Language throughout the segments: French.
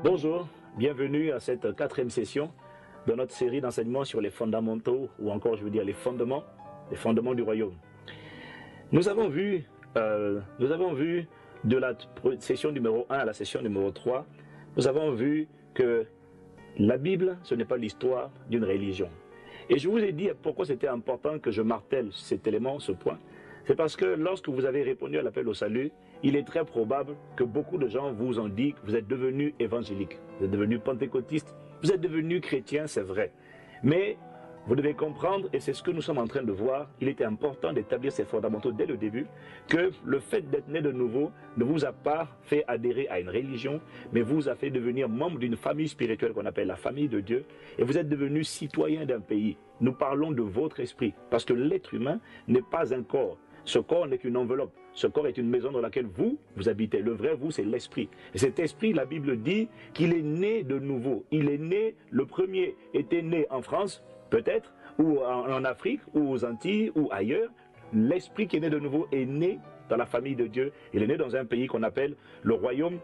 Bonjour, bienvenue à cette quatrième session de notre série d'enseignements sur les fondamentaux, ou encore je veux dire les fondements du royaume. Nous avons vu de la session numéro 1 à la session numéro 3, nous avons vu que la Bible, ce n'est pas l'histoire d'une religion. Et je vous ai dit pourquoi c'était important que je martèle cet élément, ce point. C'est parce que lorsque vous avez répondu à l'appel au salut, il est très probable que beaucoup de gens vous ont dit que vous êtes devenus évangéliques, vous êtes devenus pentecôtistes, vous êtes devenus chrétiens, c'est vrai. Mais vous devez comprendre, et c'est ce que nous sommes en train de voir, il était important d'établir ces fondamentaux dès le début, que le fait d'être né de nouveau ne vous a pas fait adhérer à une religion, mais vous a fait devenir membre d'une famille spirituelle qu'on appelle la famille de Dieu, et vous êtes devenus citoyens d'un pays. Nous parlons de votre esprit, parce que l'être humain n'est pas un corps. Ce corps n'est qu'une enveloppe. Ce corps est une maison dans laquelle vous habitez. Le vrai vous, c'est l'esprit. Et cet esprit, la Bible dit qu'il est né de nouveau. Il est né, le premier était né en France, peut-être, ou en Afrique, ou aux Antilles, ou ailleurs. L'esprit qui est né de nouveau est né dans la famille de Dieu. Il est né dans un pays qu'on appelle le royaume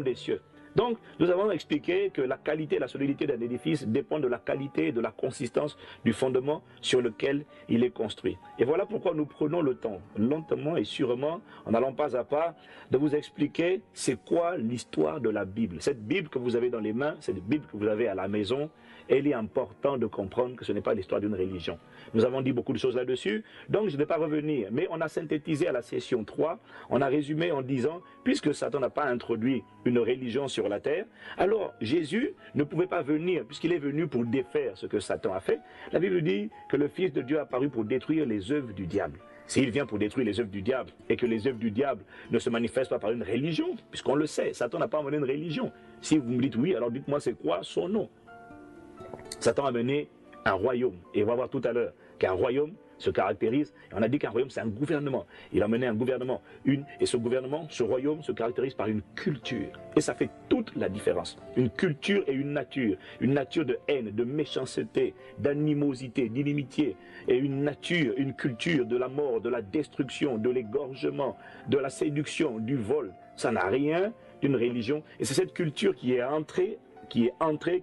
des cieux. Donc, nous avons expliqué que la qualité et la solidité d'un édifice dépendent de la qualité et de la consistance du fondement sur lequel il est construit. Et voilà pourquoi nous prenons le temps, lentement et sûrement, en allant pas à pas, de vous expliquer c'est quoi l'histoire de la Bible. Cette Bible que vous avez dans les mains, cette Bible que vous avez à la maison, il est important de comprendre que ce n'est pas l'histoire d'une religion. Nous avons dit beaucoup de choses là-dessus, donc je ne vais pas revenir. Mais on a synthétisé à la session 3, on a résumé en disant, puisque Satan n'a pas introduit une religion sur la terre, alors Jésus ne pouvait pas venir, puisqu'il est venu pour défaire ce que Satan a fait. La Bible dit que le Fils de Dieu est apparu pour détruire les œuvres du diable. S'il vient pour détruire les œuvres du diable, et que les œuvres du diable ne se manifestent pas par une religion, puisqu'on le sait, Satan n'a pas amené une religion. Si vous me dites oui, alors dites-moi c'est quoi son nom. Satan a mené un royaume, et on va voir tout à l'heure qu'un royaume se caractérise, et on a dit qu'un royaume c'est un gouvernement, il a mené un gouvernement, et ce gouvernement, ce royaume se caractérise par une culture, et ça fait toute la différence, une culture et une nature de haine, de méchanceté, d'animosité, d'inimitié, et une culture de la mort, de la destruction, de l'égorgement, de la séduction, du vol, ça n'a rien d'une religion, et c'est cette culture qui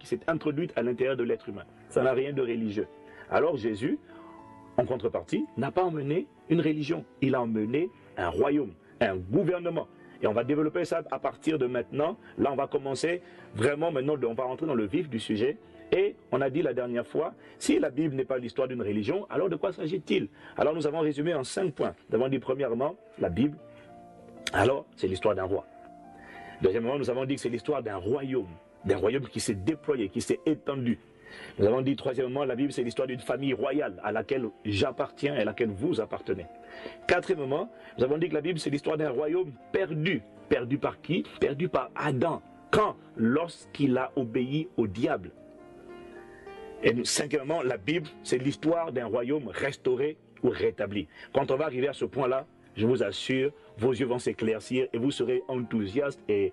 s'est introduite à l'intérieur de l'être humain. Ça n'a rien de religieux. Alors Jésus, en contrepartie, n'a pas emmené une religion. Il a emmené un royaume, un gouvernement. Et on va développer ça à partir de maintenant. Là, on va commencer vraiment maintenant, on va rentrer dans le vif du sujet. Et on a dit la dernière fois, si la Bible n'est pas l'histoire d'une religion, alors de quoi s'agit-il? Alors nous avons résumé en 5 points. Nous avons dit premièrement, la Bible, alors c'est l'histoire d'un roi. Deuxièmement, nous avons dit que c'est l'histoire d'un royaume qui s'est déployé, qui s'est étendu. Nous avons dit troisièmement, la Bible c'est l'histoire d'une famille royale à laquelle j'appartiens et à laquelle vous appartenez. Quatrièmement, nous avons dit que la Bible c'est l'histoire d'un royaume perdu. Perdu par qui? Perdu par Adam. Quand? Lorsqu'il a obéi au diable. Et cinquièmement, la Bible c'est l'histoire d'un royaume restauré ou rétabli. Quand on va arriver à ce point-là, je vous assure, vos yeux vont s'éclaircir et vous serez enthousiastes et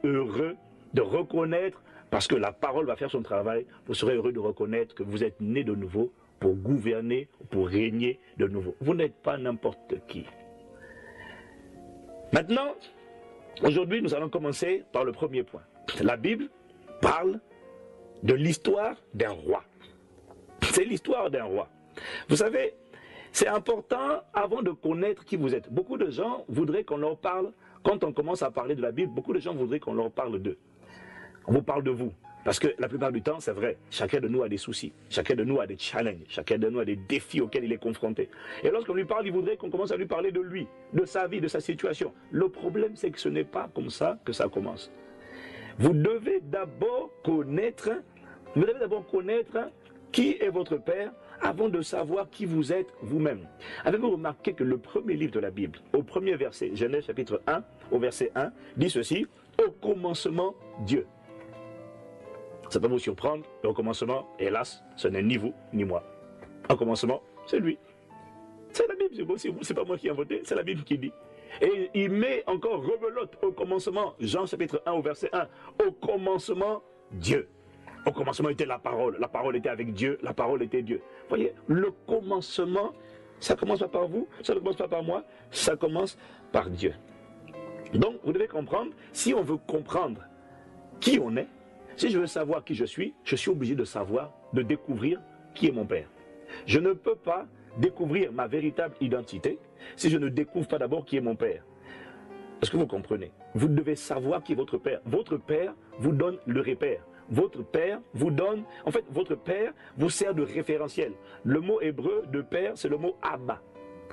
heureux de reconnaître, parce que la parole va faire son travail, vous serez heureux de reconnaître que vous êtes né de nouveau pour gouverner, pour régner de nouveau. Vous n'êtes pas n'importe qui. Maintenant, aujourd'hui, nous allons commencer par le premier point. La Bible parle de l'histoire d'un roi. C'est l'histoire d'un roi. Vous savez, c'est important avant de connaître qui vous êtes. Beaucoup de gens voudraient qu'on leur parle, quand on commence à parler de la Bible, beaucoup de gens voudraient qu'on leur parle d'eux. On vous parle de vous. Parce que la plupart du temps, c'est vrai, chacun de nous a des soucis, chacun de nous a des challenges, chacun de nous a des défis auxquels il est confronté. Et lorsqu'on lui parle, il voudrait qu'on commence à lui parler de lui, de sa vie, de sa situation. Le problème, c'est que ce n'est pas comme ça que ça commence. Vous devez d'abord connaître qui est votre Père avant de savoir qui vous êtes vous-même. Avez-vous remarqué que le premier livre de la Bible, au premier verset, Genèse chapitre 1, au verset 1, dit ceci, « Au commencement, Dieu ». Ça peut vous surprendre, mais au commencement, hélas, ce n'est ni vous, ni moi. Au commencement, c'est lui. C'est la Bible, c'est pas moi qui ai inventé, c'est la Bible qui dit. Et il met encore rebelote au commencement, Jean chapitre 1 au verset 1, au commencement, Dieu. Au commencement était la parole était avec Dieu, la parole était Dieu. Vous voyez, le commencement, ça commence pas par vous, ça ne commence pas par moi, ça commence par Dieu. Donc, vous devez comprendre, si on veut comprendre qui on est, si je veux savoir qui je suis obligé de savoir, de découvrir qui est mon Père. Je ne peux pas découvrir ma véritable identité si je ne découvre pas d'abord qui est mon Père. Est-ce que vous comprenez? Vous devez savoir qui est votre Père. Votre Père vous donne le repère. Votre Père vous donne, en fait, votre Père vous sert de référentiel. Le mot hébreu de Père, c'est le mot Abba,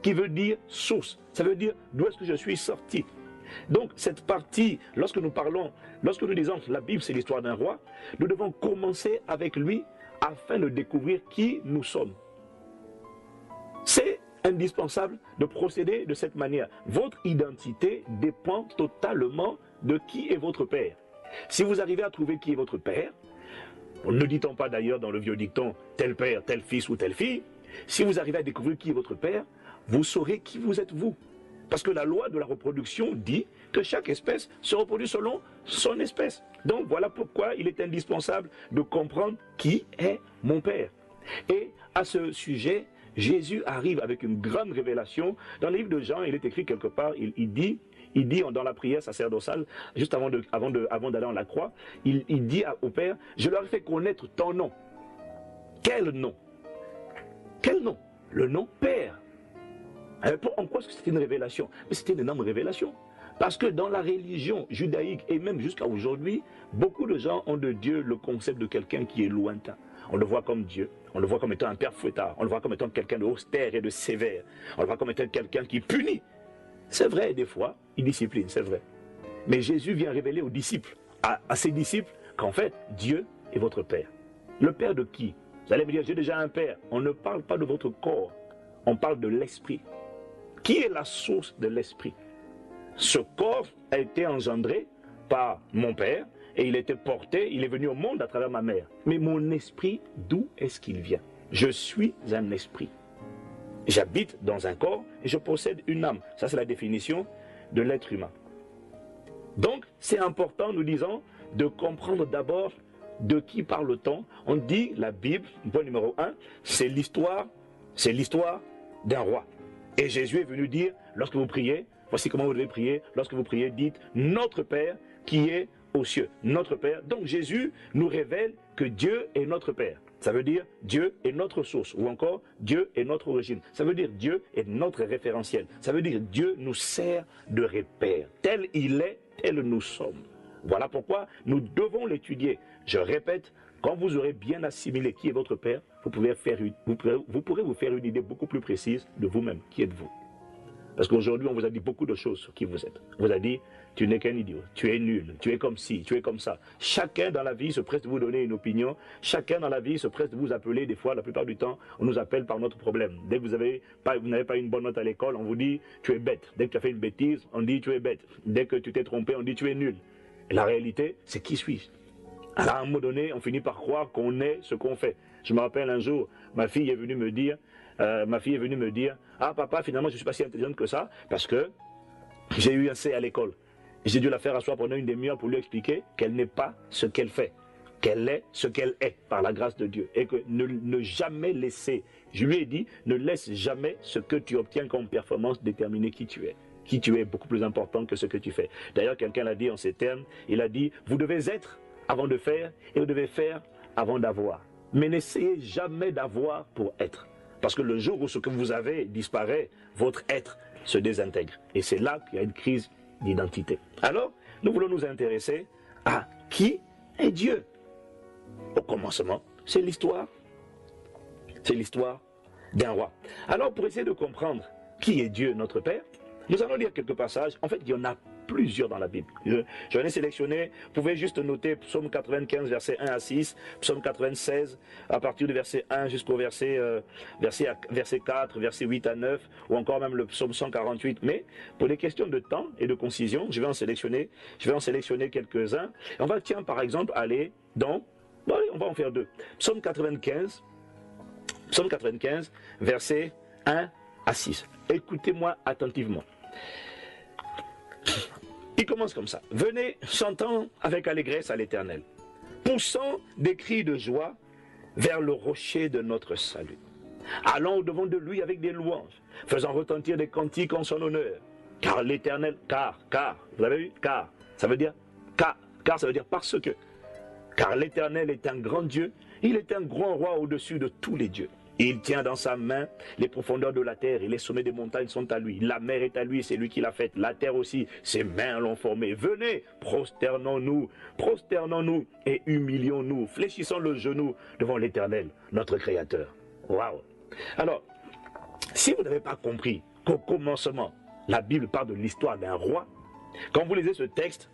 qui veut dire source. Ça veut dire d'où est-ce que je suis sorti. Donc cette partie, lorsque nous disons que la Bible c'est l'histoire d'un roi, nous devons commencer avec lui afin de découvrir qui nous sommes. C'est indispensable de procéder de cette manière. Votre identité dépend totalement de qui est votre Père. Si vous arrivez à trouver qui est votre Père, ne dit-on pas d'ailleurs dans le vieux dicton tel père, tel fils ou telle fille, si vous arrivez à découvrir qui est votre Père, vous saurez qui vous êtes vous. Parce que la loi de la reproduction dit que chaque espèce se reproduit selon son espèce. Donc voilà pourquoi il est indispensable de comprendre qui est mon Père. Et à ce sujet, Jésus arrive avec une grande révélation. Dans le livre de Jean, il est écrit quelque part, il dit dans la prière sacerdotale, juste avant d'aller en la croix, il dit au Père, je leur ai fait connaître ton nom. Quel nom? Quel nom? Le nom Père. En quoi est-ce que c'était une révélation? Mais c'était une énorme révélation. Parce que dans la religion judaïque, et même jusqu'à aujourd'hui, beaucoup de gens ont de Dieu le concept de quelqu'un qui est lointain. On le voit comme Dieu, on le voit comme étant un père fouettard, on le voit comme étant quelqu'un d'austère et de sévère, on le voit comme étant quelqu'un qui punit. C'est vrai, des fois, il discipline, c'est vrai. Mais Jésus vient révéler aux disciples, à ses disciples, qu'en fait, Dieu est votre Père. Le Père de qui? Vous allez me dire, j'ai déjà un Père. On ne parle pas de votre corps, on parle de l'esprit. Qui est la source de l'esprit? Ce corps a été engendré par mon Père et il a été porté, il est venu au monde à travers ma mère. Mais mon esprit, d'où est-ce qu'il vient? Je suis un esprit. J'habite dans un corps et je possède une âme. Ça, c'est la définition de l'être humain. Donc, c'est important, nous disons, de comprendre d'abord de qui parle-t-on. On dit, la Bible, point numéro 1, c'est l'histoire d'un roi. Et Jésus est venu dire, lorsque vous priez, voici comment vous devez prier. Lorsque vous priez, dites, notre Père qui est aux cieux. Notre Père. Donc Jésus nous révèle que Dieu est notre Père. Ça veut dire Dieu est notre source. Ou encore, Dieu est notre origine. Ça veut dire Dieu est notre référentiel. Ça veut dire Dieu nous sert de repère. Tel il est, tel nous sommes. Voilà pourquoi nous devons l'étudier. Je répète, quand vous aurez bien assimilé qui est votre Père, vous pourrez vous faire une idée beaucoup plus précise de vous-même. Qui êtes-vous? Parce qu'aujourd'hui, on vous a dit beaucoup de choses sur qui vous êtes. On vous a dit, tu n'es qu'un idiot, tu es nul, tu es comme ci, tu es comme ça. Chacun dans la vie se presse de vous donner une opinion. Chacun dans la vie se presse de vous appeler. Des fois, la plupart du temps, on nous appelle par notre problème. Dès que vous n'avez pas une bonne note à l'école, on vous dit, tu es bête. Dès que tu as fait une bêtise, on dit, tu es bête. Dès que tu t'es trompé, on dit, tu es nul. Et la réalité, c'est qui suis-je? Alors, à un moment donné, on finit par croire qu'on est ce qu'on fait. Je me rappelle un jour, ma fille est venue me dire, ah papa, finalement je ne suis pas si intelligente que ça, parce que j'ai eu un C à l'école. J'ai dû la faire asseoir pendant une demi-heure pour lui expliquer qu'elle n'est pas ce qu'elle fait, qu'elle est ce qu'elle est par la grâce de Dieu. Et que ne jamais laisser, je lui ai dit, ne laisse jamais ce que tu obtiens comme performance déterminer qui tu es. Qui tu es beaucoup plus important que ce que tu fais. D'ailleurs, quelqu'un l'a dit en ces termes, il a dit, vous devez être avant de faire et vous devez faire avant d'avoir. Mais n'essayez jamais d'avoir pour être. Parce que le jour où ce que vous avez disparaît, votre être se désintègre. Et c'est là qu'il y a une crise d'identité. Alors, nous voulons nous intéresser à qui est Dieu. Au commencement, c'est l'histoire. C'est l'histoire d'un roi. Alors, pour essayer de comprendre qui est Dieu, notre Père, nous allons lire quelques passages. En fait, il y en a plusieurs dans la Bible. J'en ai sélectionné. Vous pouvez juste noter Psaume 95, versets 1 à 6, Psaume 96, à partir du verset 1 jusqu'au verset 4, verset 8 à 9, ou encore même le Psaume 148. Mais pour des questions de temps et de concision, je vais en sélectionner quelques-uns. On va, tiens, par exemple, aller dans... Bon, allez, on va en faire deux. Psaume 95, versets 1 à 6. Écoutez-moi attentivement. Il commence comme ça. Venez, chantant avec allégresse à l'Éternel, poussant des cris de joie vers le rocher de notre salut. Allons au-devant de lui avec des louanges, faisant retentir des cantiques en son honneur. Car l'Éternel, vous avez vu, car, ça veut dire, Car ça veut dire parce que. Car l'Éternel est un grand Dieu, il est un grand roi au-dessus de tous les dieux. Il tient dans sa main les profondeurs de la terre et les sommets des montagnes sont à lui. La mer est à lui, c'est lui qui l'a faite. La terre aussi, ses mains l'ont formée. Venez, prosternons-nous et humilions-nous. Fléchissons le genou devant l'Éternel, notre Créateur. Waouh! Alors, si vous n'avez pas compris qu'au commencement, la Bible parle de l'histoire d'un roi, quand vous lisez ce texte,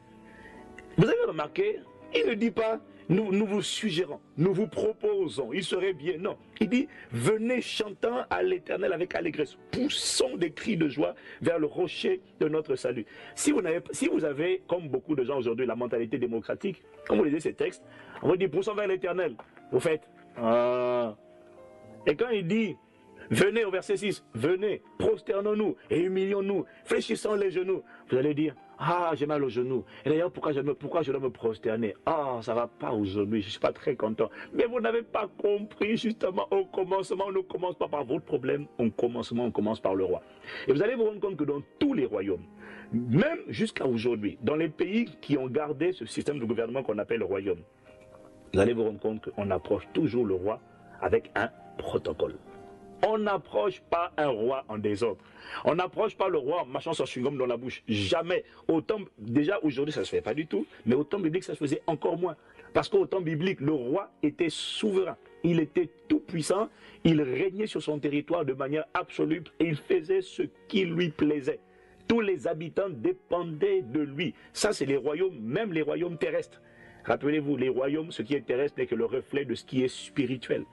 vous avez remarqué, il ne dit pas nous vous suggérons, nous vous proposons, il serait bien. Non, il dit venez chantant à l'Éternel avec allégresse, poussons des cris de joie vers le rocher de notre salut. Si vous avez, comme beaucoup de gens aujourd'hui, la mentalité démocratique, quand vous lisez ces textes, on vous dit poussons vers l'Éternel, vous faites ah. Et quand il dit venez au verset 6, venez, prosternons-nous et humilions-nous, fléchissons les genoux, vous allez dire ah, j'ai mal aux genoux. Et d'ailleurs, pourquoi je dois me prosterner? Ah, ça ne va pas aujourd'hui, je ne suis pas très content. Mais vous n'avez pas compris, justement, au commencement, on ne commence pas par votre problème, au commencement, on commence par le roi. Et vous allez vous rendre compte que dans tous les royaumes, même jusqu'à aujourd'hui, dans les pays qui ont gardé ce système de gouvernement qu'on appelle le royaume, vous allez vous rendre compte qu'on approche toujours le roi avec un protocole. On n'approche pas un roi en désordre. On n'approche pas le roi en marchant son chewing-gum dans la bouche. Jamais. Déjà aujourd'hui, ça ne se fait pas du tout. Mais au temps biblique, ça se faisait encore moins. Parce qu'au temps biblique, le roi était souverain. Il était tout puissant. Il régnait sur son territoire de manière absolue. Et il faisait ce qui lui plaisait. Tous les habitants dépendaient de lui. Ça, c'est les royaumes, même les royaumes terrestres. Rappelez-vous, les royaumes, ce qui est terrestre n'est que le reflet de ce qui est spirituel.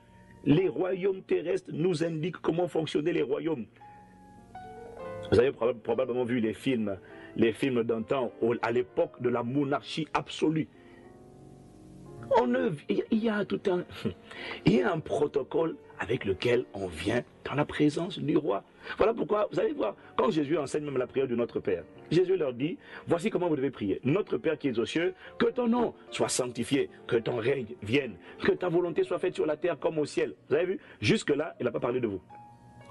Les royaumes terrestres nous indiquent comment fonctionnaient les royaumes. Vous avez probablement vu les films d'antan à l'époque de la monarchie absolue. Il y a un protocole avec lequel on vient dans la présence du roi. Voilà pourquoi, vous allez voir, quand Jésus enseigne même la prière de notre Père, Jésus leur dit, voici comment vous devez prier. Notre Père qui es aux cieux, que ton nom soit sanctifié, que ton règne vienne, que ta volonté soit faite sur la terre comme au ciel. Vous avez vu, jusque-là, il n'a pas parlé de vous.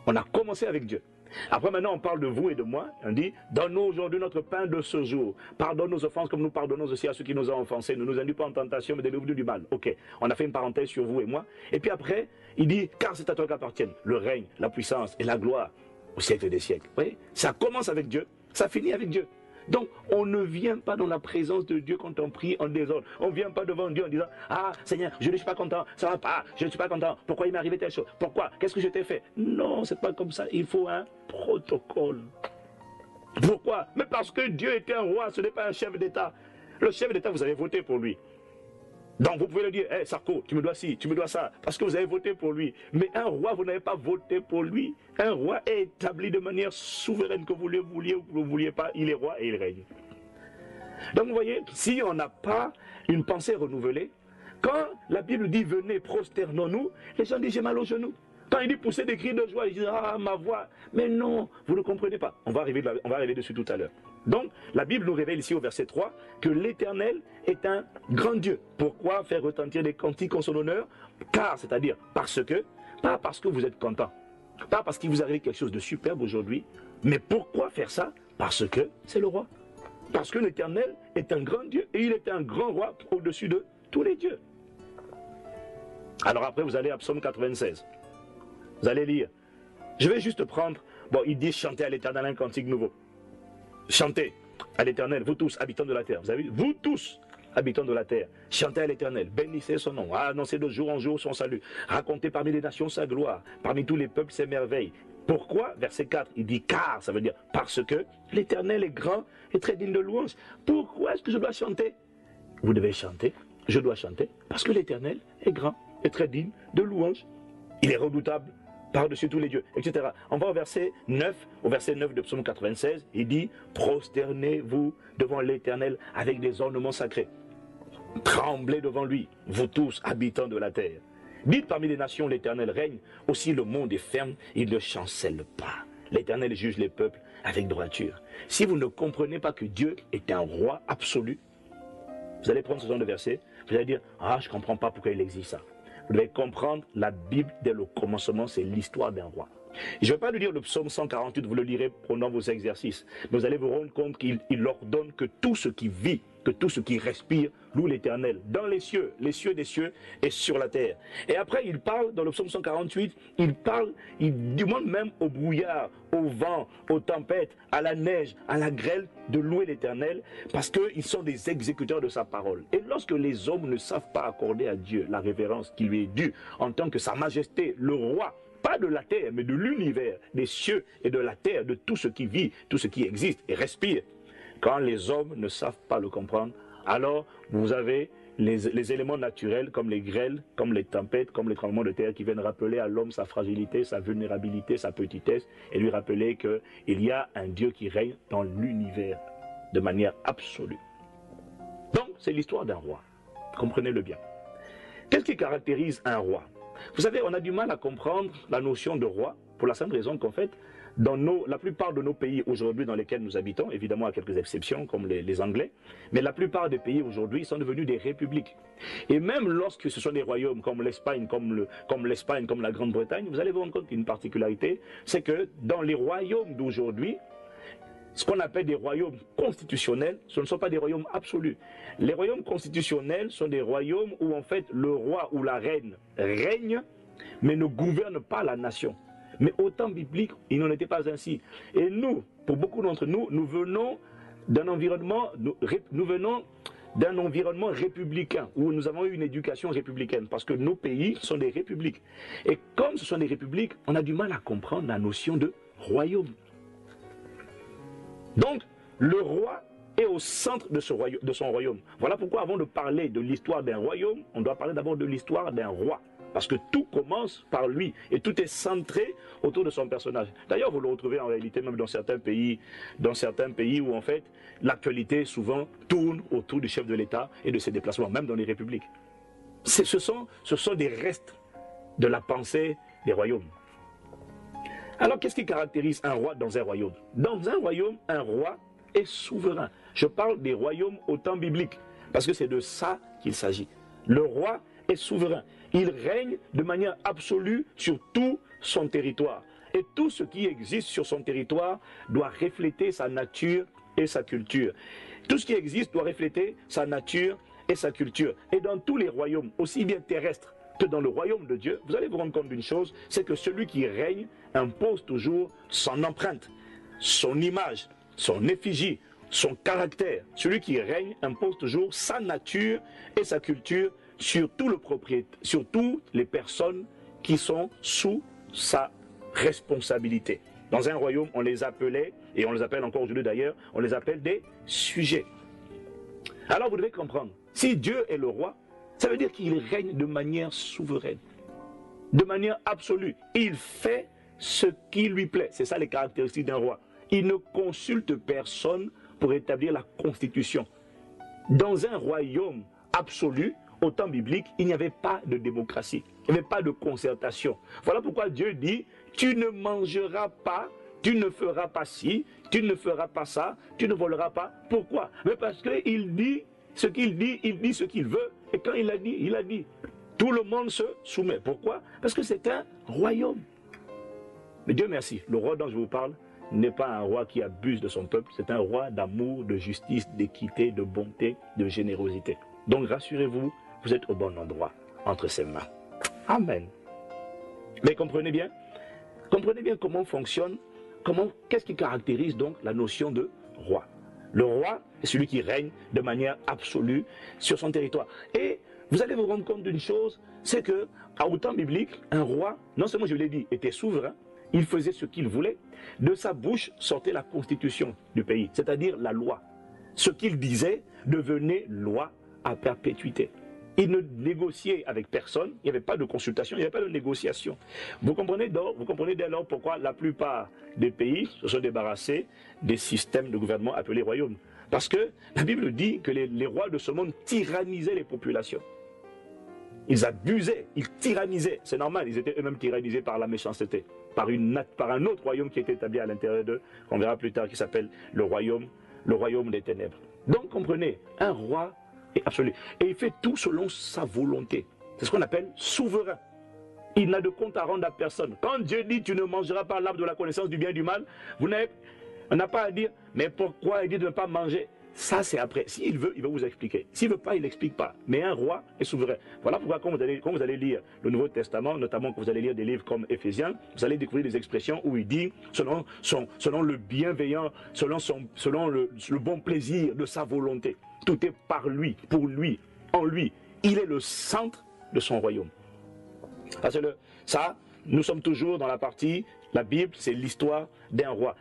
On a commencé avec Dieu. Après maintenant on parle de vous et de moi, on dit donne-nous aujourd'hui notre pain de ce jour, pardonne nos offenses comme nous pardonnons aussi à ceux qui nous ont offensés, ne nous induis pas en tentation mais délivre-nous du mal. Ok, on a fait une parenthèse sur vous et moi, et puis après il dit car c'est à toi qu'appartiennent le règne, la puissance et la gloire au siècle des siècles. Vous voyez, ça commence avec Dieu, ça finit avec Dieu. Donc, on ne vient pas dans la présence de Dieu quand on prie en désordre. On ne vient pas devant Dieu en disant « Ah, Seigneur, je ne suis pas content, ça ne va pas, je ne suis pas content, pourquoi il m'est arrivé telle chose? Pourquoi? Qu'est-ce que je t'ai fait ?» Non, ce n'est pas comme ça, il faut un protocole. Pourquoi? Mais parce que Dieu était un roi, ce n'est pas un chef d'État. Le chef d'État, vous avez voté pour lui. Donc vous pouvez le dire, hey, Sarko, tu me dois ci, tu me dois ça, parce que vous avez voté pour lui. Mais un roi, vous n'avez pas voté pour lui. Un roi est établi de manière souveraine, que vous le vouliez ou que vous ne le vouliez pas, il est roi et il règne. Donc vous voyez, si on n'a pas une pensée renouvelée, quand la Bible dit venez, prosternons-nous, les gens disent j'ai mal aux genoux. Quand il dit pousser des cris de joie, ils disent ah ma voix. Mais non, vous ne comprenez pas. On va arriver dessus tout à l'heure. Donc la Bible nous révèle ici au verset 3 que l'Éternel est un grand Dieu. Pourquoi faire retentir des cantiques en son honneur? Car, c'est-à-dire parce que, pas parce que vous êtes content, pas parce qu'il vous arrive quelque chose de superbe aujourd'hui, mais pourquoi faire ça? Parce que c'est le roi. Parce que l'Éternel est un grand Dieu et il est un grand roi au-dessus de tous les dieux. Alors après vous allez à Psaume 96. Vous allez lire. Je vais juste prendre, bon, il dit chanter à l'Éternel un cantique nouveau. Chantez à l'Éternel, vous tous, habitants de la terre. Vous avez vu? Vous tous, habitants de la terre. Chantez à l'Éternel, bénissez son nom, annoncez de jour en jour son salut. Racontez parmi les nations sa gloire, parmi tous les peuples ses merveilles. Pourquoi? Verset 4, il dit car, ça veut dire parce que l'Éternel est grand et très digne de louange. Pourquoi est-ce que je dois chanter? Vous devez chanter, je dois chanter, parce que l'Éternel est grand et très digne de louange. Il est redoutable par-dessus tous les dieux, etc. On va au verset 9 de Psaume 96, il dit « Prosternez-vous devant l'Éternel avec des ornements sacrés. Tremblez devant lui, vous tous, habitants de la terre. Dites parmi les nations, l'Éternel règne, aussi le monde est ferme, il ne chancelle pas. L'Éternel juge les peuples avec droiture. » Si vous ne comprenez pas que Dieu est un roi absolu, vous allez prendre ce genre de verset, vous allez dire « Ah, je ne comprends pas pourquoi il existe ça. » Vous devez comprendre, la Bible, dès le commencement, c'est l'histoire d'un roi. Je ne vais pas lui dire le psaume 148, vous le lirez pendant vos exercices. Mais vous allez vous rendre compte qu'il ordonne que tout ce qui vit que tout ce qui respire loue l'Éternel, dans les cieux des cieux et sur la terre. Et après, il parle, dans le psaume 148, il demande même au brouillard, au vent, aux tempêtes, à la neige, à la grêle, de louer l'Éternel, parce qu'ils sont des exécuteurs de sa parole. Et lorsque les hommes ne savent pas accorder à Dieu la révérence qui lui est due, en tant que sa majesté, le roi, pas de la terre, mais de l'univers, des cieux et de la terre, de tout ce qui vit, tout ce qui existe et respire. Quand les hommes ne savent pas le comprendre, alors vous avez les éléments naturels comme les grêles, comme les tempêtes, comme les tremblements de terre qui viennent rappeler à l'homme sa fragilité, sa vulnérabilité, sa petitesse et lui rappeler qu'il y a un Dieu qui règne dans l'univers de manière absolue. Donc c'est l'histoire d'un roi, comprenez-le bien. Qu'est-ce qui caractérise un roi? Vous savez, on a du mal à comprendre la notion de roi pour la simple raison qu'en fait, dans la plupart de nos pays aujourd'hui dans lesquels nous habitons, évidemment à quelques exceptions comme les Anglais, mais la plupart des pays aujourd'hui sont devenus des républiques. Et même lorsque ce sont des royaumes comme l'Espagne, comme la Grande-Bretagne, vous allez vous rendre compte qu'une particularité, c'est que dans les royaumes d'aujourd'hui, ce qu'on appelle des royaumes constitutionnels, ce ne sont pas des royaumes absolus. Les royaumes constitutionnels sont des royaumes où en fait le roi ou la reine règne, mais ne gouverne pas la nation. Mais au temps biblique, il n'en était pas ainsi. Et nous, pour beaucoup d'entre nous, nous venons d'un environnement républicain, où nous avons eu une éducation républicaine, parce que nos pays sont des républiques. Et comme ce sont des républiques, on a du mal à comprendre la notion de royaume. Donc, le roi est au centre de son royaume. Voilà pourquoi avant de parler de l'histoire d'un royaume, on doit parler d'abord de l'histoire d'un roi. Parce que tout commence par lui et tout est centré autour de son personnage. D'ailleurs, vous le retrouvez en réalité même dans certains pays où en fait l'actualité souvent tourne autour du chef de l'État et de ses déplacements, même dans les républiques. Ce sont des restes de la pensée des royaumes. Alors, qu'est-ce qui caractérise un roi dans un royaume? Dans un royaume, un roi est souverain. Je parle des royaumes au temps biblique, parce que c'est de ça qu'il s'agit. Le roi est souverain. Il règne de manière absolue sur tout son territoire. Et tout ce qui existe sur son territoire doit refléter sa nature et sa culture. Tout ce qui existe doit refléter sa nature et sa culture. Et dans tous les royaumes, aussi bien terrestres que dans le royaume de Dieu, vous allez vous rendre compte d'une chose, c'est que celui qui règne impose toujours son empreinte, son image, son effigie, son caractère. Celui qui règne impose toujours sa nature et sa culture sur toutes les personnes qui sont sous sa responsabilité. Dans un royaume, on les appelait, et on les appelle encore aujourd'hui d'ailleurs, on les appelle des sujets. Alors vous devez comprendre, si Dieu est le roi, ça veut dire qu'il règne de manière souveraine, de manière absolue. Il fait ce qui lui plaît. C'est ça les caractéristiques d'un roi. Il ne consulte personne pour établir la constitution. Dans un royaume absolu, au temps biblique, il n'y avait pas de démocratie, il n'y avait pas de concertation. Voilà pourquoi Dieu dit, tu ne mangeras pas, tu ne feras pas ci, tu ne feras pas ça, tu ne voleras pas. Pourquoi? Mais parce qu'il dit ce qu'il dit, il dit ce qu'il veut, et quand il a dit, il a dit. Tout le monde se soumet. Pourquoi? Parce que c'est un royaume. Mais Dieu merci, le roi dont je vous parle n'est pas un roi qui abuse de son peuple, c'est un roi d'amour, de justice, d'équité, de bonté, de générosité. Donc rassurez-vous, vous êtes au bon endroit, entre ses mains. Amen. Mais comprenez bien comment fonctionne, qu'est-ce qui caractérise donc la notion de roi. Le roi est celui qui règne de manière absolue sur son territoire. Et vous allez vous rendre compte d'une chose, c'est que au temps biblique, un roi, non seulement je l'ai dit, était souverain, il faisait ce qu'il voulait, de sa bouche sortait la constitution du pays, c'est-à-dire la loi. Ce qu'il disait devenait loi à perpétuité. Il ne négociait avec personne, il n'y avait pas de consultation, il n'y avait pas de négociation. Vous comprenez dès lors pourquoi la plupart des pays se sont débarrassés des systèmes de gouvernement appelés royaumes. Parce que la Bible dit que les rois de ce monde tyrannisaient les populations. Ils abusaient, ils tyrannisaient. C'est normal, ils étaient eux-mêmes tyrannisés par la méchanceté, par un autre royaume qui était établi à l'intérieur d'eux, qu'on verra plus tard, qui s'appelle le royaume des ténèbres. Donc comprenez, un roi est absolu. Et il fait tout selon sa volonté. C'est ce qu'on appelle souverain. Il n'a de compte à rendre à personne. Quand Dieu dit tu ne mangeras pas l'arbre de la connaissance du bien et du mal, on n'a pas à dire mais pourquoi il dit de ne pas manger? ça c'est après. S'il veut, il va vous expliquer. S'il ne veut pas, il n'explique pas. Mais un roi est souverain. Voilà pourquoi quand vous allez lire le Nouveau Testament, notamment quand vous allez lire des livres comme Éphésiens, vous allez découvrir des expressions où il dit, selon le bienveillant, selon le bon plaisir de sa volonté. Tout est par lui, pour lui, en lui. Il est le centre de son royaume. Ça, nous sommes toujours dans la partie, la Bible, c'est l'histoire d'un roi.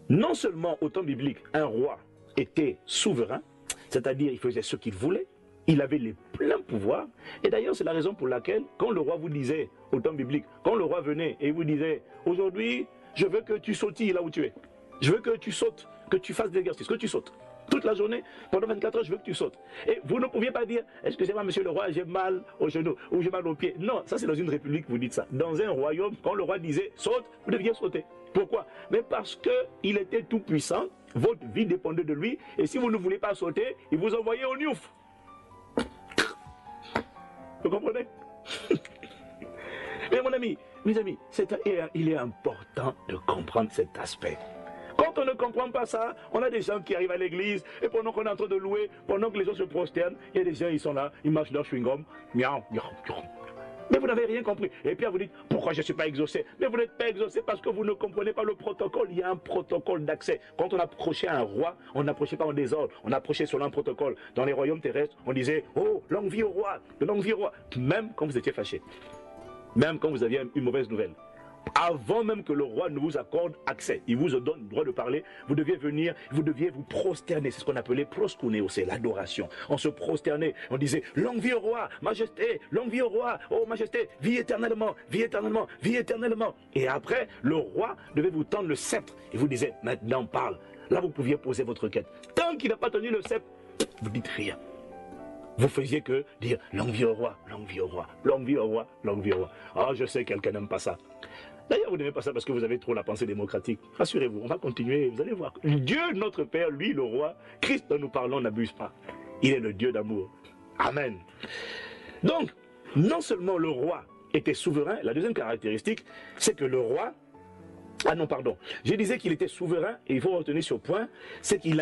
Non seulement au temps biblique, un roi était souverain, c'est-à-dire il faisait ce qu'il voulait, il avait les pleins pouvoirs, et d'ailleurs c'est la raison pour laquelle, quand le roi vous disait, au temps biblique, quand le roi venait et vous disait, aujourd'hui, je veux que tu sautilles là où tu es, je veux que tu sautes, que tu fasses des exercices, que tu sautes. Toute la journée, pendant 24 heures, je veux que tu sautes. Et vous ne pouviez pas dire, excusez-moi monsieur le roi, j'ai mal aux genoux ou j'ai mal aux pieds. Non, ça c'est dans une république, vous dites ça. Dans un royaume, quand le roi disait saute, vous deviez sauter. Pourquoi? Mais parce qu'il était tout puissant, votre vie dépendait de lui, et si vous ne voulez pas sauter, il vous envoyait au niouf. Vous comprenez? Mais mon ami, mes amis, il est important de comprendre cet aspect. Quand on ne comprend pas ça, on a des gens qui arrivent à l'église et pendant qu'on est en train de louer, pendant que les gens se prosternent, il y a des gens, ils sont là, ils marchent leur chewing-gum, miaou, miaou, miaou. Mais vous n'avez rien compris. Et puis vous dites, pourquoi je ne suis pas exaucé? Mais vous n'êtes pas exaucé parce que vous ne comprenez pas le protocole. Il y a un protocole d'accès. Quand on approchait un roi, on n'approchait pas en désordre, on approchait selon un protocole. Dans les royaumes terrestres, on disait, oh, longue vie au roi, longue vie au roi. Même quand vous étiez fâché, même quand vous aviez une mauvaise nouvelle. Avant même que le roi ne vous accorde accès, il vous donne le droit de parler, vous deviez venir, vous deviez vous prosterner, c'est ce qu'on appelait proskuneo, c'est l'adoration. On se prosternait, on disait, longue vie au roi, majesté, longue vie au roi, oh majesté, vie éternellement, vie éternellement, vie éternellement. Et après, le roi devait vous tendre le sceptre, et vous disait, maintenant parle. Là, vous pouviez poser votre requête. Tant qu'il n'a pas tenu le sceptre, vous dites rien. Vous faisiez que dire, longue vie au roi, longue vie au roi, longue vie au roi, longue vie au roi. Ah, je sais, quelqu'un n'aime pas ça. D'ailleurs, vous n'aimez pas ça parce que vous avez trop la pensée démocratique. Rassurez-vous, on va continuer, vous allez voir. Dieu, notre Père, lui, le roi, Christ dont nous parlons, n'abuse pas. Il est le Dieu d'amour. Amen. Donc, non seulement le roi était souverain, la deuxième caractéristique, c'est que le roi... Ah non, pardon. Je disais qu'il était souverain, et il faut retenir ce point, c'est qu'il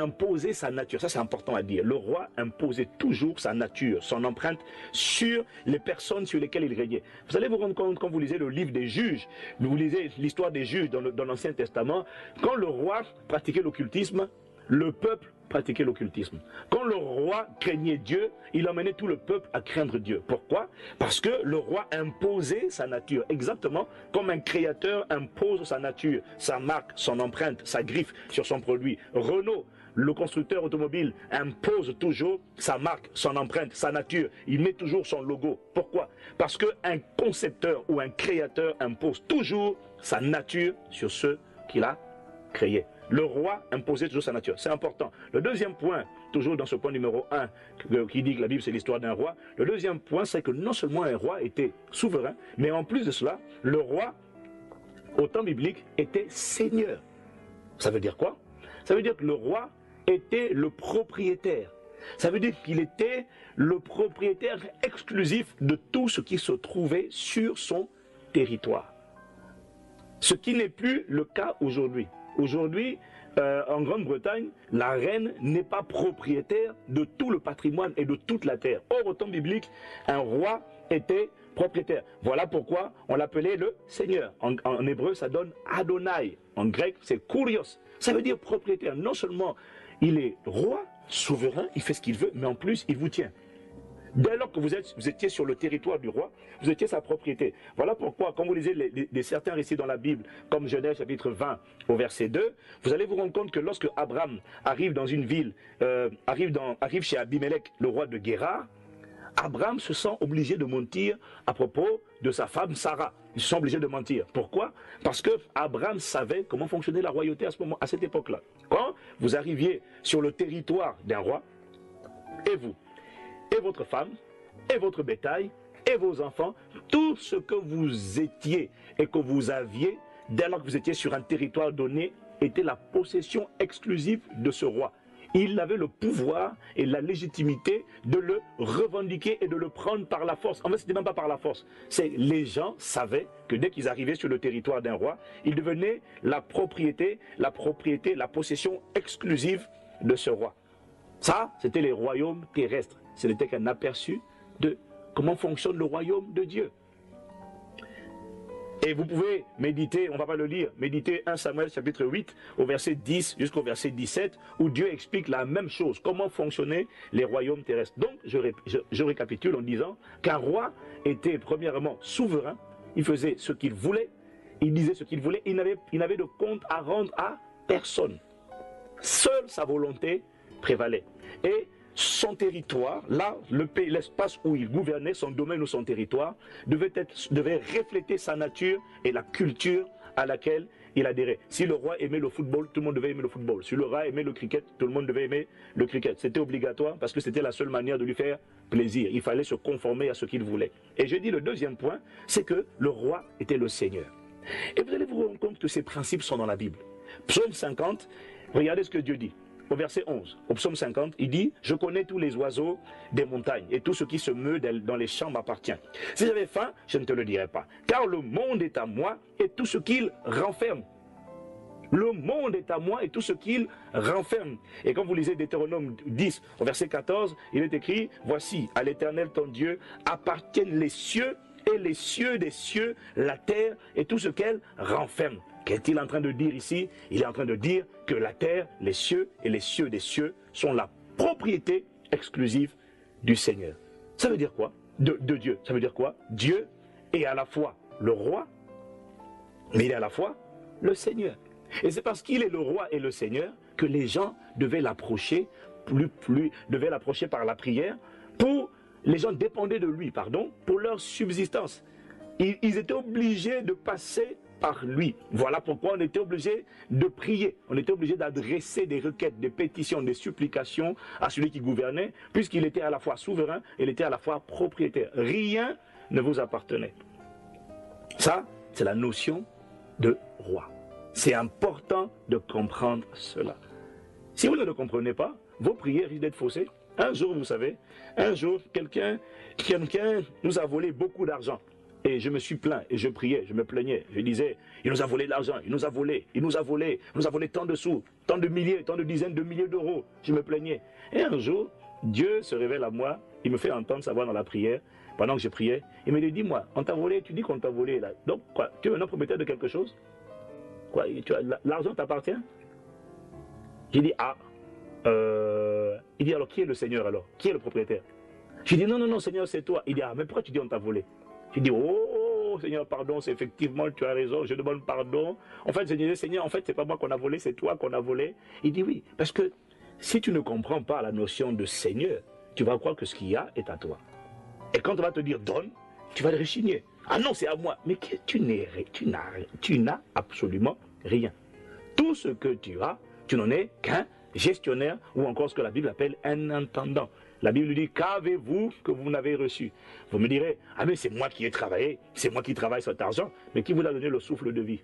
imposait sa nature. Ça, c'est important à dire. Le roi imposait toujours sa nature, son empreinte sur les personnes sur lesquelles il régnait. Vous allez vous rendre compte, quand vous lisez le livre des juges, vous lisez l'histoire des juges dans l'Ancien Testament, quand le roi pratiquait l'occultisme, le peuple pratiquait l'occultisme. Quand le roi craignait Dieu, il emmenait tout le peuple à craindre Dieu. Pourquoi? Parce que le roi imposait sa nature, exactement comme un créateur impose sa nature, sa marque, son empreinte, sa griffe sur son produit. Renault, le constructeur automobile, impose toujours sa marque, son empreinte, sa nature. Il met toujours son logo. Pourquoi? Parce qu'un concepteur ou un créateur impose toujours sa nature sur ceux qu'il a créés. Le roi imposait toujours sa nature. C'est important. Le deuxième point, toujours dans ce point numéro 1, qui dit que la Bible c'est l'histoire d'un roi, le deuxième point c'est que non seulement un roi était souverain, mais en plus de cela, le roi, au temps biblique, était seigneur. Ça veut dire quoi? Ça veut dire que le roi était le propriétaire. Ça veut dire qu'il était le propriétaire exclusif de tout ce qui se trouvait sur son territoire. Ce qui n'est plus le cas aujourd'hui. Aujourd'hui, en Grande-Bretagne, la reine n'est pas propriétaire de tout le patrimoine et de toute la terre. Or, au temps biblique, un roi était propriétaire. Voilà pourquoi on l'appelait le Seigneur. En hébreu, ça donne Adonai. En grec, c'est Kurios. Ça veut dire propriétaire. Non seulement il est roi, souverain, il fait ce qu'il veut, mais en plus, il vous tient. Dès lors que vous étiez sur le territoire du roi, vous étiez sa propriété. Voilà pourquoi, quand vous lisez certains récits dans la Bible, comme Genèse chapitre 20 au verset 2, vous allez vous rendre compte que lorsque Abraham arrive dans une ville, arrive chez Abimelech, le roi de Guérar, Abraham se sent obligé de mentir à propos de sa femme Sarah. Ils sont obligés de mentir. Pourquoi? Parce que Abraham savait comment fonctionnait la royauté à cette époque-là. Quand vous arriviez sur le territoire d'un roi, et vous, et votre femme, et votre bétail, et vos enfants, tout ce que vous étiez et que vous aviez, dès lors que vous étiez sur un territoire donné, était la possession exclusive de ce roi. Il avait le pouvoir et la légitimité de le revendiquer et de le prendre par la force. En fait, ce n'était même pas par la force. Les gens savaient que dès qu'ils arrivaient sur le territoire d'un roi, ils devenaient la propriété, la possession exclusive de ce roi. Ça, c'était les royaumes terrestres. Ce n'était qu'un aperçu de comment fonctionne le royaume de Dieu. Et vous pouvez méditer, on ne va pas le lire, méditer 1 Samuel chapitre 8 au verset 10 jusqu'au verset 17 où Dieu explique la même chose, comment fonctionnaient les royaumes terrestres. Donc je récapitule en disant qu'un roi était premièrement souverain, il faisait ce qu'il voulait, il disait ce qu'il voulait, il n'avait de compte à rendre à personne. Seule sa volonté prévalait. Et son territoire, là, l'espace où il gouvernait, son domaine ou son territoire, devait refléter sa nature et la culture à laquelle il adhérait. Si le roi aimait le football, tout le monde devait aimer le football. Si le roi aimait le cricket, tout le monde devait aimer le cricket. C'était obligatoire parce que c'était la seule manière de lui faire plaisir. Il fallait se conformer à ce qu'il voulait. Et je dis le deuxième point, c'est que le roi était le Seigneur. Et vous allez vous rendre compte que ces principes sont dans la Bible. Psaume 50, regardez ce que Dieu dit. Au verset 11, au psaume 50, il dit « Je connais tous les oiseaux des montagnes et tout ce qui se meut dans les champs m'appartient. Si j'avais faim, je ne te le dirais pas, car le monde est à moi et tout ce qu'il renferme. » Le monde est à moi et tout ce qu'il renferme. Et quand vous lisez Deutéronome 10, au verset 14, il est écrit « Voici, à l'Éternel ton Dieu appartiennent les cieux et les cieux des cieux, la terre et tout ce qu'elle renferme. » Qu'est-il en train de dire ici? Il est en train de dire que la terre, les cieux et les cieux des cieux sont la propriété exclusive du Seigneur. Ça veut dire quoi? De Dieu. Ça veut dire quoi? Dieu est à la fois le roi, mais il est à la fois le Seigneur. Et c'est parce qu'il est le roi et le Seigneur que les gens devaient l'approcher devaient l'approcher par la prière. Les gens dépendaient de lui, pour leur subsistance. Ils étaient obligés de passer par lui. Voilà pourquoi on était obligé de prier. On était obligé d'adresser des requêtes, des pétitions, des supplications à celui qui gouvernait, puisqu'il était à la fois souverain et il était à la fois propriétaire. Rien ne vous appartenait. Ça, c'est la notion de roi. C'est important de comprendre cela. Si vous ne le comprenez pas, vos prières risquent d'être faussées. Un jour, vous savez, quelqu'un nous a volé beaucoup d'argent. Et je me suis plaint et je priais, je me plaignais. Je disais, il nous a volé de l'argent, il nous a volé tant de sous, tant de milliers, tant de dizaines de milliers d'euros. Je me plaignais. Et un jour, Dieu se révèle à moi, il me fait entendre sa voix dans la prière. Pendant que je priais, il me dit, dis-moi, on t'a volé, tu dis qu'on t'a volé là. Donc quoi, tu es maintenant propriétaire de quelque chose? Quoi, l'argent t'appartient? J'ai dit, il dit alors qui est le Seigneur alors? Qui est le propriétaire? J'ai dit non Seigneur c'est toi. Il dit mais pourquoi tu dis on t'a volé? J'ai dit oh Seigneur pardon, c'est effectivement tu as raison, je demande pardon. En fait je disais Seigneur en fait c'est pas moi qu'on a volé, c'est toi qu'on a volé. Il dit oui parce que si tu ne comprends pas la notion de Seigneur, tu vas croire que ce qu'il y a est à toi. Et quand on va te dire donne, tu vas le rechigner. Ah non c'est à moi. Mais tu n'as absolument rien. Tout ce que tu as, tu n'en es qu'un gestionnaire ou encore ce que la Bible appelle un intendant. La Bible dit qu'avez-vous que vous n'avez reçu? Vous me direz, ah mais c'est moi qui ai travaillé, c'est moi qui travaille sur cet argent, mais qui vous a donné le souffle de vie?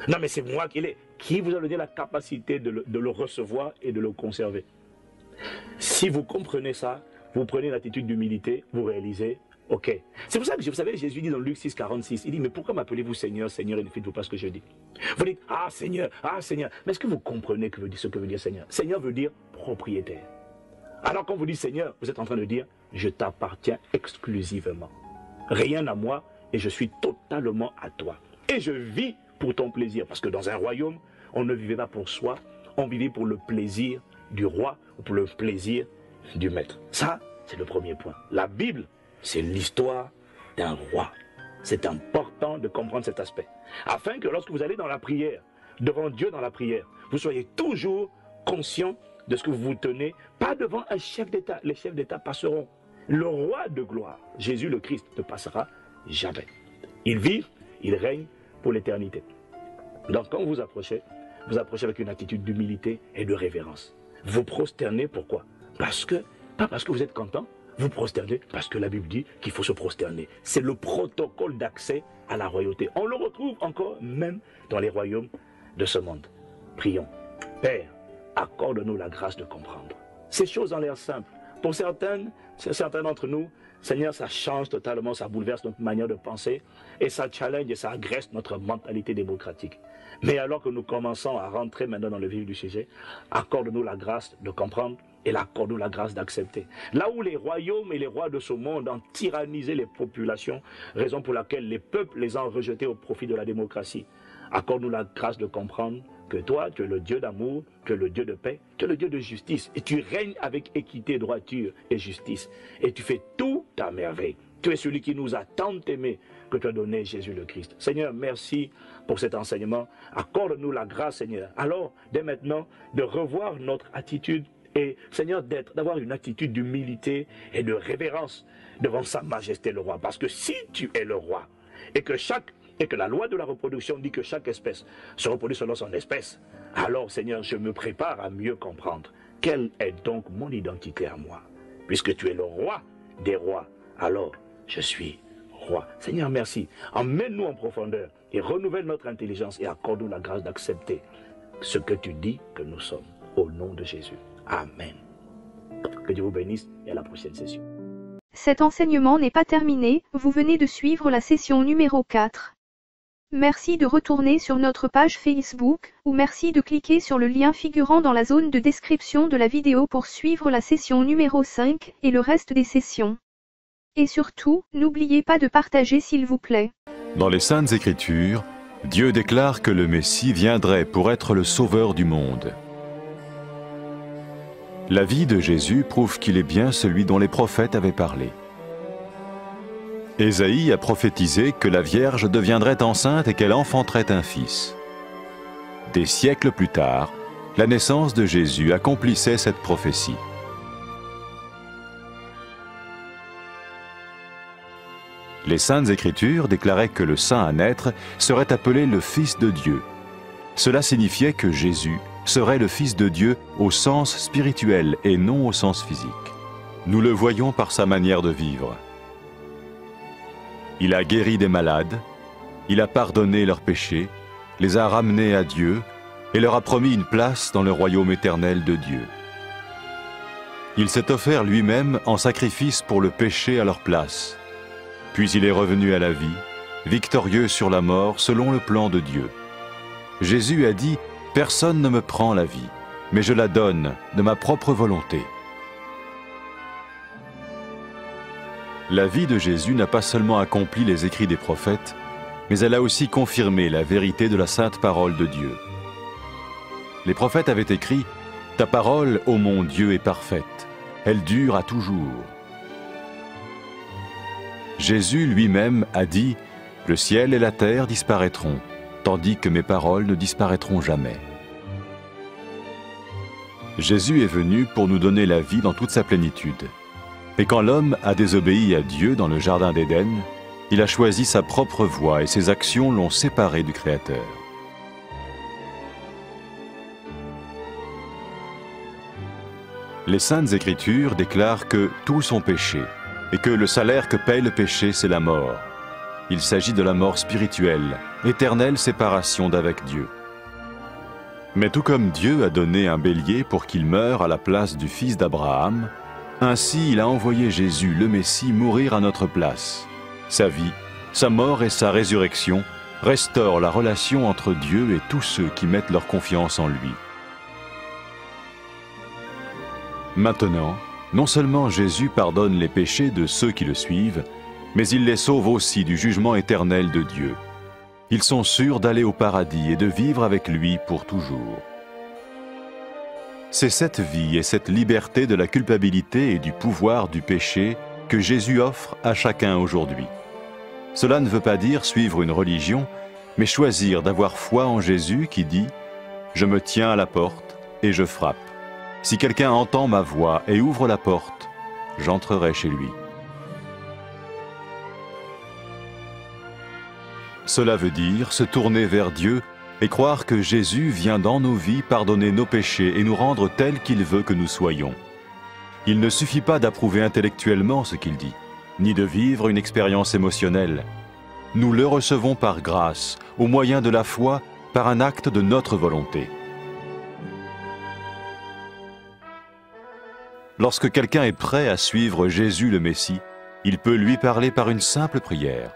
Non mais c'est moi qui l'ai. Qui vous a donné la capacité de le recevoir et de le conserver? Si vous comprenez ça, vous prenez l'attitude d'humilité, vous réalisez, ok. C'est pour ça que vous savez, Jésus dit dans Luc 6, 46, il dit, mais pourquoi m'appelez-vous Seigneur, Seigneur, et ne faites-vous pas ce que je dis? Vous dites, ah Seigneur, mais est-ce que vous comprenez ce que veut dire Seigneur? Seigneur veut dire propriétaire. Alors quand vous dites Seigneur, vous êtes en train de dire, je t'appartiens exclusivement. Rien à moi et je suis totalement à toi. Et je vis pour ton plaisir. Parce que dans un royaume, on ne vivait pas pour soi, on vivait pour le plaisir du roi ou pour le plaisir du maître. Ça, c'est le premier point. La Bible, c'est l'histoire d'un roi. C'est important de comprendre cet aspect. Afin que lorsque vous allez dans la prière, devant Dieu dans la prière, vous soyez toujours conscient de ce que vous vous tenez, pas devant un chef d'État. Les chefs d'État passeront. Le roi de gloire, Jésus le Christ, ne passera jamais. Il vit, il règne pour l'éternité. Donc quand vous approchez avec une attitude d'humilité et de révérence. Vous prosternez, pourquoi? Pas parce que vous êtes content, vous prosternez parce que la Bible dit qu'il faut se prosterner. C'est le protocole d'accès à la royauté. On le retrouve encore même dans les royaumes de ce monde. Prions. Père, accorde-nous la grâce de comprendre. Ces choses ont l'air simples. pour certains d'entre nous, Seigneur, ça change totalement, ça bouleverse notre manière de penser et ça challenge et ça agresse notre mentalité démocratique. Mais alors que nous commençons à rentrer maintenant dans le vif du sujet, accorde-nous la grâce de comprendre et accorde-nous la grâce d'accepter. Là où les royaumes et les rois de ce monde ont tyrannisé les populations, raison pour laquelle les peuples les ont rejetés au profit de la démocratie, accorde-nous la grâce de comprendre que toi, tu es le Dieu d'amour, tu es le Dieu de paix, tu es le Dieu de justice. Et tu règnes avec équité, droiture et justice. Et tu fais tout à merveille. Tu es celui qui nous a tant aimés que tu as donné Jésus le Christ. Seigneur, merci pour cet enseignement. Accorde-nous la grâce, Seigneur. Alors, dès maintenant, de revoir notre attitude et, Seigneur, d'avoir une attitude d'humilité et de révérence devant sa majesté le roi. Parce que si tu es le roi et que la loi de la reproduction dit que chaque espèce se reproduit selon son espèce, alors, Seigneur, je me prépare à mieux comprendre quelle est donc mon identité à moi. Puisque tu es le roi des rois, alors je suis roi. Seigneur, merci. Emmène-nous en profondeur et renouvelle notre intelligence et accorde-nous la grâce d'accepter ce que tu dis que nous sommes. Au nom de Jésus. Amen. Que Dieu vous bénisse et à la prochaine session. Cet enseignement n'est pas terminé, vous venez de suivre la session numéro 4. Merci de retourner sur notre page Facebook, ou merci de cliquer sur le lien figurant dans la zone de description de la vidéo pour suivre la session numéro 5 et le reste des sessions. Et surtout, n'oubliez pas de partager s'il vous plaît. Dans les Saintes Écritures, Dieu déclare que le Messie viendrait pour être le sauveur du monde. La vie de Jésus prouve qu'il est bien celui dont les prophètes avaient parlé. Ésaïe a prophétisé que la Vierge deviendrait enceinte et qu'elle enfanterait un fils. Des siècles plus tard, la naissance de Jésus accomplissait cette prophétie. Les Saintes Écritures déclaraient que le saint à naître serait appelé le Fils de Dieu. Cela signifiait que Jésus serait le Fils de Dieu au sens spirituel et non au sens physique. Nous le voyons par sa manière de vivre. Il a guéri des malades, il a pardonné leurs péchés, les a ramenés à Dieu et leur a promis une place dans le royaume éternel de Dieu. Il s'est offert lui-même en sacrifice pour le péché à leur place. Puis il est revenu à la vie, victorieux sur la mort selon le plan de Dieu. Jésus a dit « Personne ne me prend la vie, mais je la donne de ma propre volonté ». La vie de Jésus n'a pas seulement accompli les écrits des prophètes, mais elle a aussi confirmé la vérité de la sainte parole de Dieu. Les prophètes avaient écrit « Ta parole, ô mon Dieu, est parfaite, elle dure à toujours ». Jésus lui-même a dit « Le ciel et la terre disparaîtront, tandis que mes paroles ne disparaîtront jamais ». Jésus est venu pour nous donner la vie dans toute sa plénitude. Et quand l'homme a désobéi à Dieu dans le jardin d'Éden, il a choisi sa propre voie et ses actions l'ont séparé du Créateur. Les Saintes Écritures déclarent que tous sont péchés et que le salaire que paye le péché, c'est la mort. Il s'agit de la mort spirituelle, éternelle séparation d'avec Dieu. Mais tout comme Dieu a donné un bélier pour qu'il meure à la place du fils d'Abraham, ainsi il a envoyé Jésus, le Messie, mourir à notre place. Sa vie, sa mort et sa résurrection restaurent la relation entre Dieu et tous ceux qui mettent leur confiance en lui. Maintenant, non seulement Jésus pardonne les péchés de ceux qui le suivent, mais il les sauve aussi du jugement éternel de Dieu. Ils sont sûrs d'aller au paradis et de vivre avec lui pour toujours. C'est cette vie et cette liberté de la culpabilité et du pouvoir du péché que Jésus offre à chacun aujourd'hui. Cela ne veut pas dire suivre une religion, mais choisir d'avoir foi en Jésus qui dit « Je me tiens à la porte et je frappe. Si quelqu'un entend ma voix et ouvre la porte, j'entrerai chez lui. » Cela veut dire se tourner vers Dieu et croire que Jésus vient dans nos vies pardonner nos péchés et nous rendre tels qu'il veut que nous soyons. Il ne suffit pas d'approuver intellectuellement ce qu'il dit, ni de vivre une expérience émotionnelle. Nous le recevons par grâce, au moyen de la foi, par un acte de notre volonté. Lorsque quelqu'un est prêt à suivre Jésus le Messie, il peut lui parler par une simple prière.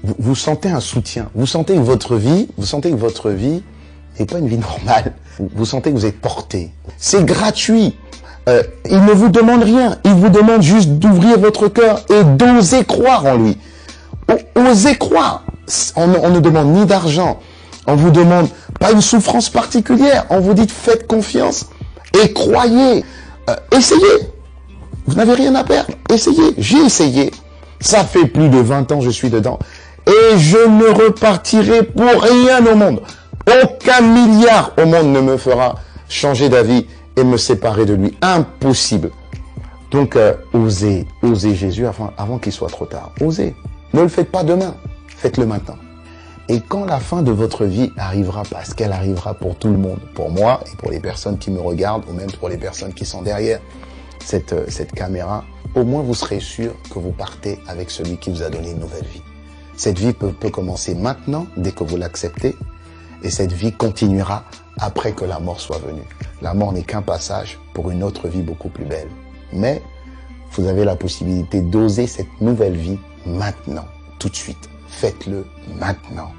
Vous sentez un soutien, vous sentez que votre vie n'est pas une vie normale. Vous sentez que vous êtes porté. C'est gratuit. Il ne vous demande rien. Il vous demande juste d'ouvrir votre cœur et d'oser croire en lui. Osez croire. On ne demande ni d'argent. On vous demande pas une souffrance particulière. On vous dit faites confiance et croyez. Essayez. Vous n'avez rien à perdre. Essayez. J'ai essayé. Ça fait plus de 20 ans que je suis dedans. Et je ne repartirai pour rien au monde. Aucun milliard au monde ne me fera changer d'avis et me séparer de lui. Impossible. Donc, osez Jésus avant qu'il soit trop tard. Osez. Ne le faites pas demain. Faites-le maintenant. Et quand la fin de votre vie arrivera, parce qu'elle arrivera pour tout le monde, pour moi et pour les personnes qui me regardent, ou même pour les personnes qui sont derrière cette caméra, au moins vous serez sûr que vous partez avec celui qui vous a donné une nouvelle vie. Cette vie peut commencer maintenant, dès que vous l'acceptez, et cette vie continuera après que la mort soit venue. La mort n'est qu'un passage pour une autre vie beaucoup plus belle. Mais vous avez la possibilité d'oser cette nouvelle vie maintenant, tout de suite. Faites-le maintenant,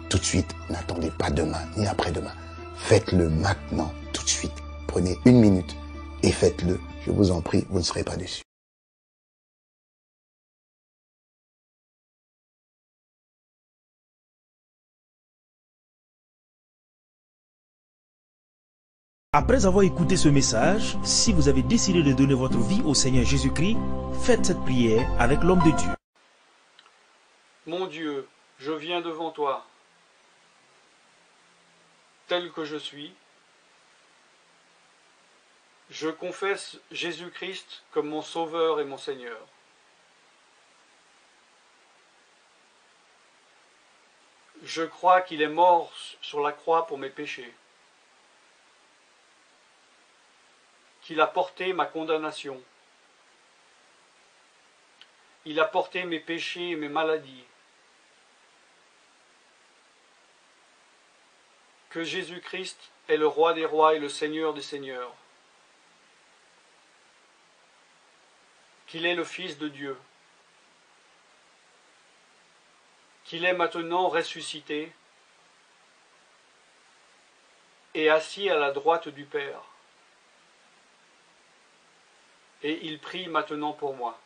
tout de suite. N'attendez pas demain, ni après-demain. Faites-le maintenant, tout de suite. Prenez 1 minute et faites-le. Je vous en prie, vous ne serez pas déçus. Après avoir écouté ce message, si vous avez décidé de donner votre vie au Seigneur Jésus-Christ, faites cette prière avec l'homme de Dieu. Mon Dieu, je viens devant toi, tel que je suis. Je confesse Jésus-Christ comme mon Sauveur et mon Seigneur. Je crois qu'il est mort sur la croix pour mes péchés, qu'il a porté ma condamnation. Il a porté mes péchés et mes maladies. Que Jésus-Christ est le roi des rois et le Seigneur des seigneurs. Qu'il est le Fils de Dieu. Qu'il est maintenant ressuscité et assis à la droite du Père. Et il prie maintenant pour moi.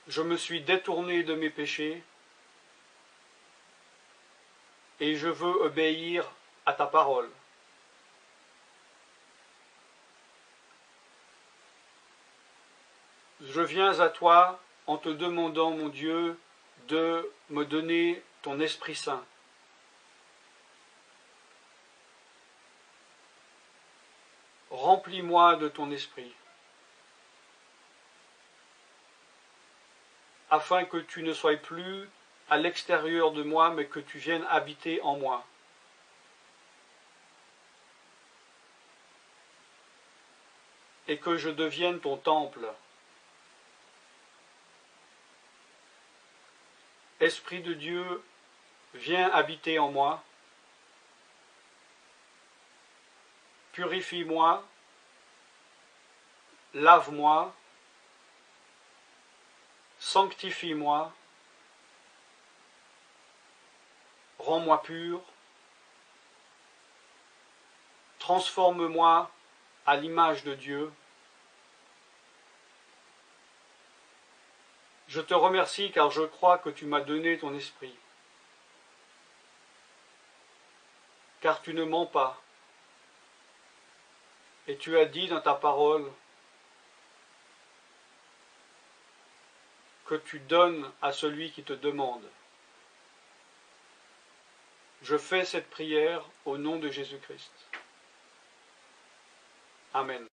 Je me suis détourné de mes péchés et je veux obéir à ta parole. Je viens à toi en te demandant, mon Dieu, de me donner ton Esprit Saint. Remplis-moi de ton esprit, afin que tu ne sois plus à l'extérieur de moi, mais que tu viennes habiter en moi. Et que je devienne ton temple. Esprit de Dieu, viens habiter en moi. Purifie-moi, lave-moi, sanctifie-moi, rends-moi pur, transforme-moi à l'image de Dieu. Je te remercie car je crois que tu m'as donné ton esprit, car tu ne mens pas. Et tu as dit dans ta parole que tu donnes à celui qui te demande. Je fais cette prière au nom de Jésus-Christ. Amen.